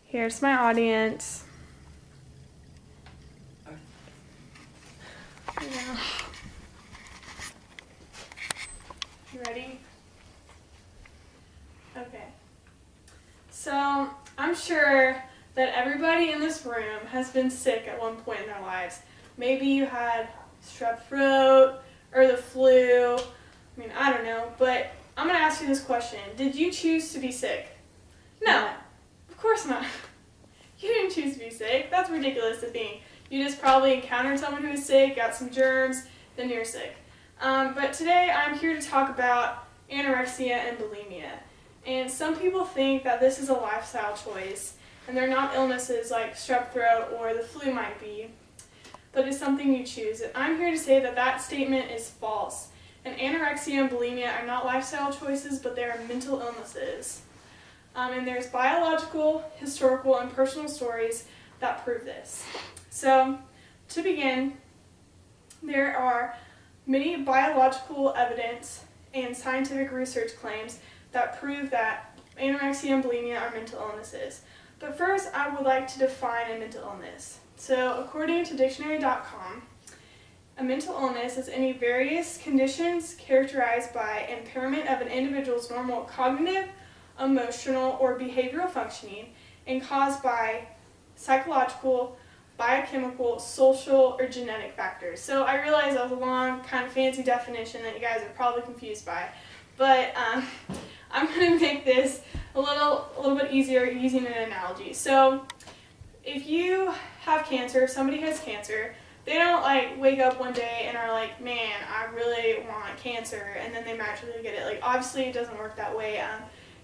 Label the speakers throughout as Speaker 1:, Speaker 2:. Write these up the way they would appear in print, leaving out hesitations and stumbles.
Speaker 1: Here's my audience. Yeah. You ready? Okay. So, I'm sure that everybody in this room has been sick at one point in their lives. Maybe you had strep throat or the flu. I mean, I don't know, but I'm going to ask you this question. Did you choose to be sick? No, of course not. You didn't choose to be sick. That's ridiculous to think. You just probably encountered someone who was sick, got some germs, then you're sick. But today I'm here to talk about anorexia and bulimia. And some people think that this is a lifestyle choice, and they're not illnesses like strep throat or the flu might be, but it's something you choose. And I'm here to say that that statement is false. And anorexia and bulimia are not lifestyle choices, but they are mental illnesses. And there's biological, historical, and personal stories that prove this. So, to begin, there are many biological evidence and scientific research claims that prove that anorexia and bulimia are mental illnesses. But first, I would like to define a mental illness. So, according to dictionary.com, a mental illness is any various conditions characterized by impairment of an individual's normal cognitive, emotional, or behavioral functioning and caused by psychological, biochemical, social, or genetic factors. So I realize that was a long, kind of fancy definition that you guys are probably confused by, but I'm going to make this a little bit easier using an analogy. So if you have cancer, if somebody has cancer, they don't wake up one day and are like, man, I really want cancer, and then they magically get it. Obviously it doesn't work that way.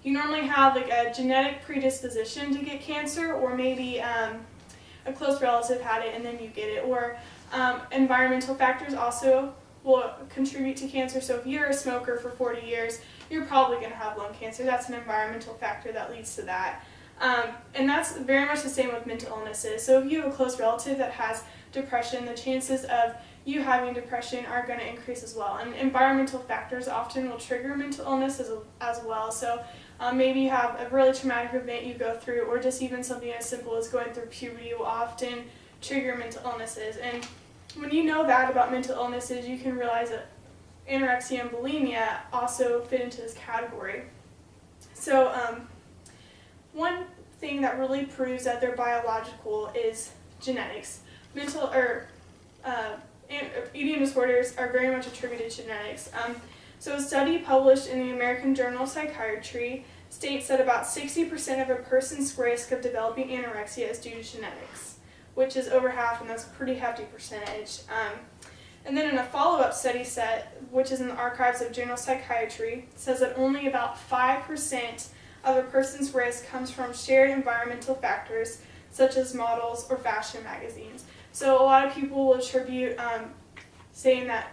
Speaker 1: You normally have a genetic predisposition to get cancer, or maybe a close relative had it and then you get it, or environmental factors also will contribute to cancer. So if you're a smoker for 40 years, you're probably going to have lung cancer. That's an environmental factor that leads to that. And that's very much the same with mental illnesses. So if you have a close relative that has depression, the chances of you having depression are going to increase as well. And environmental factors often will trigger mental illness as well. So maybe you have a really traumatic event you go through, or just even something as simple as going through puberty will often trigger mental illnesses. And when you know that about mental illnesses, you can realize that anorexia and bulimia also fit into this category. So one thing that really proves that they're biological is genetics. Eating disorders are very much attributed to genetics. So a study published in the American Journal of Psychiatry states that about 60% of a person's risk of developing anorexia is due to genetics, which is over half, and that's a pretty hefty percentage. And then in a follow-up study set, which is in the archives of Journal of Psychiatry, says that only about 5% of a person's risk comes from shared environmental factors, such as models or fashion magazines. So a lot of people will attribute saying that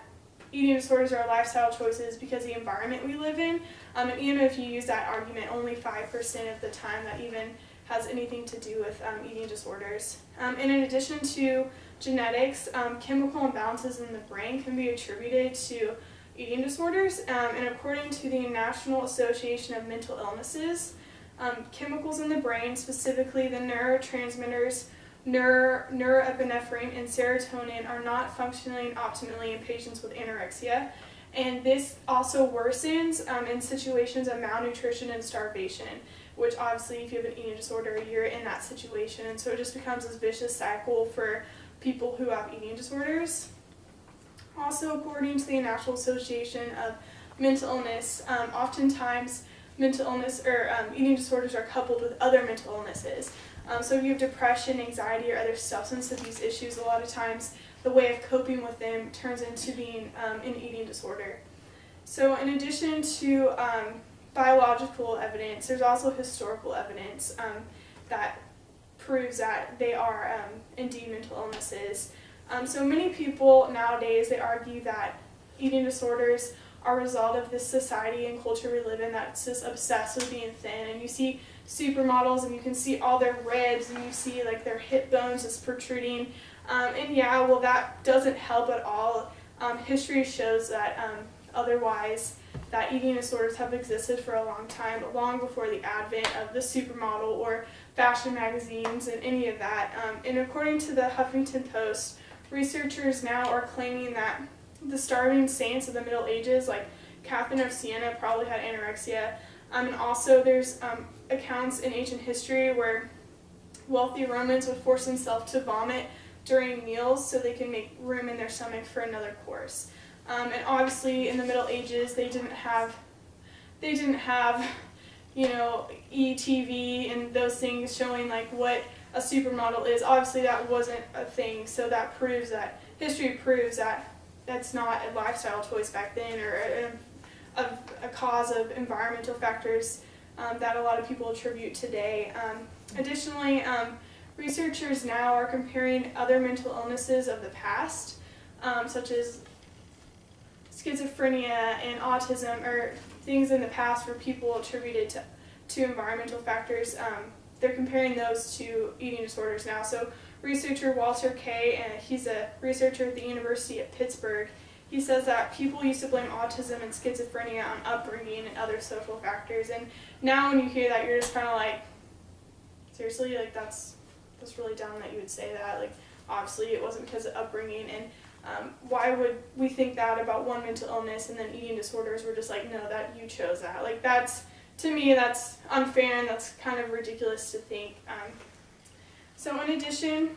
Speaker 1: eating disorders are lifestyle choices because of the environment we live in. And even if you use that argument, only 5% of the time that even has anything to do with eating disorders. And in addition to genetics, chemical imbalances in the brain can be attributed to eating disorders. And according to the National Association of Mental Illnesses, chemicals in the brain, specifically the neurotransmitters norepinephrine and serotonin, are not functioning optimally in patients with anorexia, and this also worsens in situations of malnutrition and starvation, which obviously if you have an eating disorder, you're in that situation, and so it just becomes this vicious cycle for people who have eating disorders. Also, according to the National Association of Mental Illness, oftentimes mental illness or eating disorders are coupled with other mental illnesses. So if you have depression, anxiety, or other substance abuse issues, a lot of times the way of coping with them turns into being an eating disorder. So in addition to biological evidence, there's also historical evidence that proves that they are indeed mental illnesses. So many people nowadays, they argue that eating disorders are a result of this society and culture we live in that's just obsessed with being thin. And you see supermodels and you can see all their ribs and you see their hip bones just protruding. And yeah, well, that doesn't help at all. History shows that otherwise. that eating disorders have existed for a long time, long before the advent of the supermodel or fashion magazines and any of that. And according to the Huffington Post, researchers now are claiming that the starving saints of the Middle Ages, like Catherine of Siena, probably had anorexia. And also there's accounts in ancient history where wealthy Romans would force themselves to vomit during meals so they can make room in their stomach for another course. And obviously in the Middle Ages they didn't have ETV and those things showing like what a supermodel is. Obviously that wasn't a thing, so that proves that history proves that that's not a lifestyle choice back then, or a cause of environmental factors that a lot of people attribute today. Additionally, researchers now are comparing other mental illnesses of the past, such as schizophrenia and autism, or things in the past where people attributed to environmental factors. They're comparing those to eating disorders now. So researcher Walter Kay, and he's a researcher at the University of Pittsburgh, he says that people used to blame autism and schizophrenia on upbringing and other social factors, and now when you hear that, you're just kind of like, seriously, like that's really dumb that you would say that. Like, obviously it wasn't because of upbringing, and why would we think that about one mental illness and then eating disorders? We're just like, no, that you chose that. Like, that's, to me, that's unfair, and that's kind of ridiculous to think. So in addition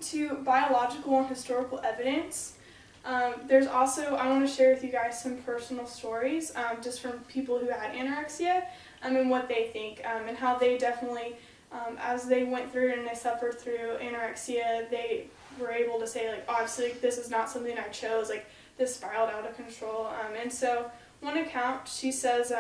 Speaker 1: to biological and historical evidence, there's also, I want to share with you guys some personal stories just from people who had anorexia and what they think, and how they definitely, as they went through and they suffered through anorexia, they were able to say, like, obviously this is not something I chose, like this spiraled out of control. And so one account, she says,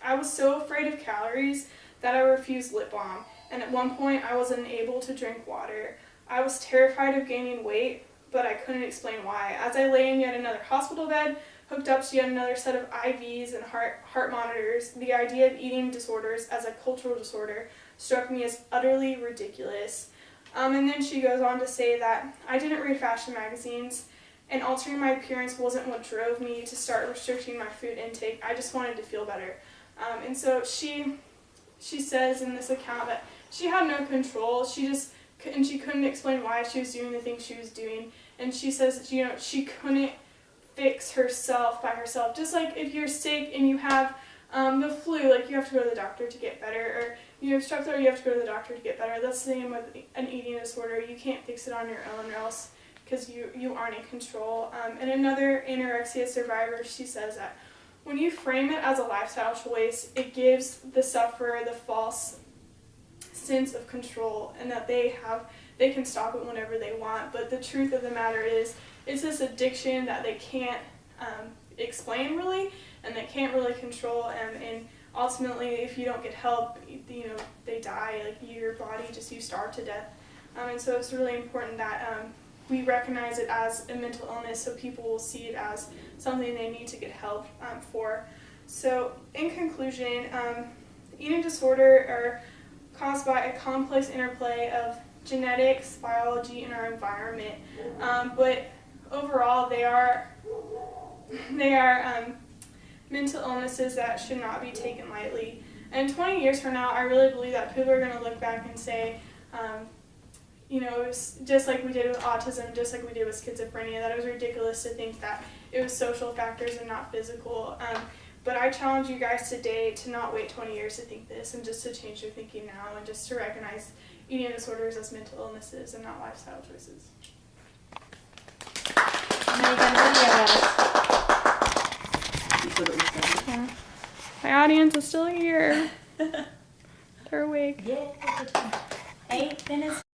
Speaker 1: I was so afraid of calories that I refused lip balm, and at one point I wasn't able to drink water. I was terrified of gaining weight, but I couldn't explain why. As I lay in yet another hospital bed, hooked up to yet another set of IVs and heart monitors, the idea of eating disorders as a cultural disorder struck me as utterly ridiculous. And then she goes on to say that I didn't read fashion magazines, and altering my appearance wasn't what drove me to start restricting my food intake. I just wanted to feel better. And so she says in this account that she had no control. She couldn't explain why she was doing the things she was doing. And she says, she couldn't fix herself by herself. Just like if you're sick and you have the flu, like you have to go to the doctor to get better, or you have strep throat, you have to go to the doctor to get better. That's the same with an eating disorder. You can't fix it on your own, or else because you aren't in control. And another anorexia survivor, she says that when you frame it as a lifestyle choice, it gives the sufferer the false sense of control, and that they can stop it whenever they want. But the truth of the matter is, it's this addiction that they can't explain really, and they can't really control. And ultimately, if you don't get help, they die. Like your body you starve to death. And so it's really important that we recognize it as a mental illness, so people will see it as something they need to get help for. So in conclusion, eating disorder are caused by a complex interplay of genetics, biology, and our environment. But overall, they are mental illnesses that should not be taken lightly. And 20 years from now, I really believe that people are going to look back and say, it was just like we did with autism, just like we did with schizophrenia, that it was ridiculous to think that it was social factors and not physical. But I challenge you guys today to not wait 20 years to think this, and just to change your thinking now, and just to recognize eating disorders as mental illnesses and not lifestyle choices. Yeah. My audience is still here. They're awake.
Speaker 2: Yeah. 8 minutes.